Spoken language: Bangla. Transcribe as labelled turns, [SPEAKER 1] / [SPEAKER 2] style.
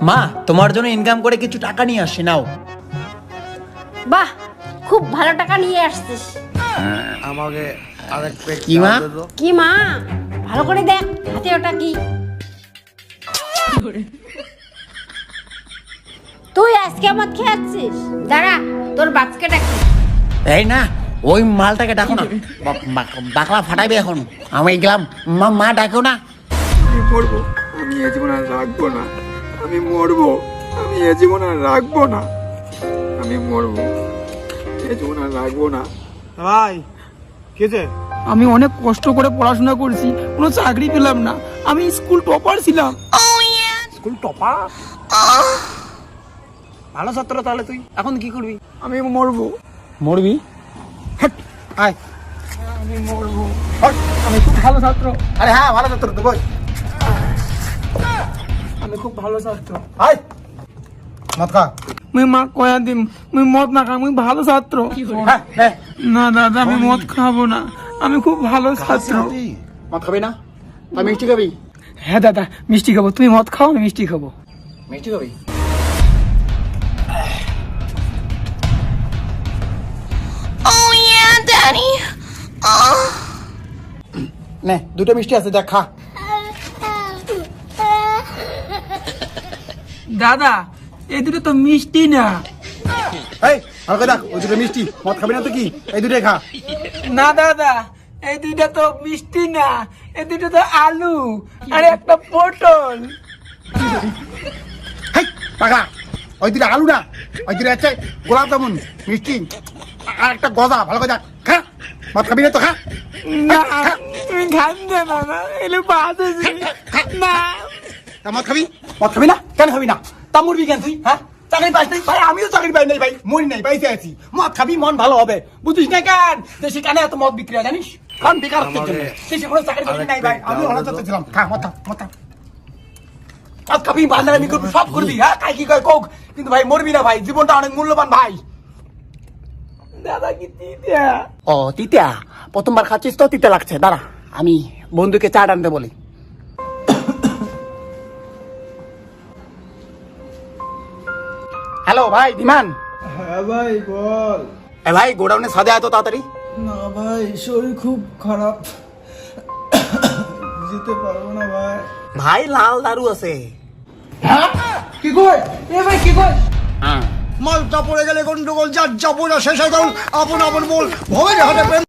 [SPEAKER 1] মা তোমার জন্য ইনকাম করে কিছু টাকা নিয়ে আসি, নাও।
[SPEAKER 2] বাহ, খুব ভালো টাকা নিয়ে আসছিস।
[SPEAKER 3] আমাকে আরেক প্লেট
[SPEAKER 1] কি মা?
[SPEAKER 3] দে তো।
[SPEAKER 2] কি মা, ভালো করে দেখ হাতে ওটা কি। তুই আজকে মদ খেয়ে আসছিস? দাঁড়া, তোর বাচ্চাকে ডাকি।
[SPEAKER 1] এই না, ওই মালটাকে ডাকো না, বাকলা ফাটাইবে এখন। আমি গেলাম, মা মা ডাকো না।
[SPEAKER 4] আমি মরবো, আমি এ জীবন আর রাখবো না। আমি মরবো, আমি এ জীবন আর রাখবো না। আমি মরবো, এ জীবন আর রাখবো না।
[SPEAKER 5] ভাই কেছে?
[SPEAKER 4] আমি অনেক কষ্ট করে পড়াশোনা করছি, কোনো চাকরি পেলাম না। আমি স্কুল টপার ছিলাম।
[SPEAKER 5] School topper? ভালো ছাত্র তাহলে তুই এখন কি করবি?
[SPEAKER 4] আমি মরবো,
[SPEAKER 1] মরবি?
[SPEAKER 5] আয়।
[SPEAKER 4] আমি মরবো। আমি খুব ভালো ছাত্র,
[SPEAKER 5] আরে হ্যাঁ ভালো ছাত্র তো বল।
[SPEAKER 4] আমি খুব ভালো ছাত্র।
[SPEAKER 5] আয় মত খা।
[SPEAKER 4] মুই মা কয়া দিম, মুই মদ না খাই, মুই ভালো ছাত্র।
[SPEAKER 5] হ্যাঁ নে।
[SPEAKER 4] না দাদা, আমি মদ খাবো না, আমি খুব ভালো ছাত্র।
[SPEAKER 5] মদ খাবি না? তুই মিষ্টি খাবি?
[SPEAKER 4] হ্যাঁ দাদা, মিষ্টি খাবো। তুমি মদ খাও, আমি মিষ্টি খাবো।
[SPEAKER 5] মিষ্টি খাবি? নে দুটো মিষ্টি আছে, দেখ খা।
[SPEAKER 4] দাদা, এই দুটো তো মিষ্টি না।
[SPEAKER 5] এই হালকা দেখ, ওই দুটো মিষ্টি। মদ খাবি না তো কি? এই দুটোই খা।
[SPEAKER 4] না দাদা, এই দুইটা তো মিষ্টি না, এই দুটো তো আলু আর একটা পটল।
[SPEAKER 5] হেই পাগলা, ওই দুটো আলু না, ওই দুটো হচ্ছে গোলাপ জামুন মিষ্টি আর একটা গজা। ভালো করে দেখ, খা। মদ খাবি না তো খা।
[SPEAKER 4] না, তুমি খান না দাদা, এগুলো বাদ আছে। না,
[SPEAKER 5] তা মদ খাবি? মদ খাবি না? কেন খাবি না? তা মরবি কেন তুই? হ্যাঁ, চাকরি পাইস নাই? ভাই আমিও চাকরি পাই নাই ভাই, মরি নাই, পাইতে আছি। মদ খাবি, মন ভালো হবে, বুঝিস না কেন? দেশে কেন এত মদ বিক্রি হয় জানিস? কারণ বেকারত্বের জন্য। দেশে কোনো চাকরি বাকরি নাই ভাই, আমিও ভালো চাচ্ছিলাম। খা মদ খা, মদ খা। মদ খাবি, বান্দারামি করবি, সব করবি, হ্যাঁ, কাই কি কয় কোক, কিন্তু ভাই মরবি না ভাই, জীবনটা অনেক মূল্যবান ভাই।
[SPEAKER 4] দাদা কি দিদা?
[SPEAKER 5] ও তিতা, প্রথমবার খাচ্ছিস তো তিতা লাগছে, দাঁড়া আমি বন্ধুকে চা আনতে বলি। হ্যালো ভাই বিমান।
[SPEAKER 6] হ্যাঁ ভাই বল।
[SPEAKER 5] এ ভাই গোডাউনে সাদে আয় তো তাড়াতাড়ি।
[SPEAKER 6] না ভাই, শরীর খুব খারাপ, যেতে পারবো না ভাই।
[SPEAKER 5] ভাই লাল দারু আছে।
[SPEAKER 6] কি কই? এ ভাই কি কই?
[SPEAKER 5] মালটা পড়ে গেলে গন্ডগোল, যার যাবো না শেষ হয়ে গেল। আপন আপন বল, ভবে হাতে প্রেম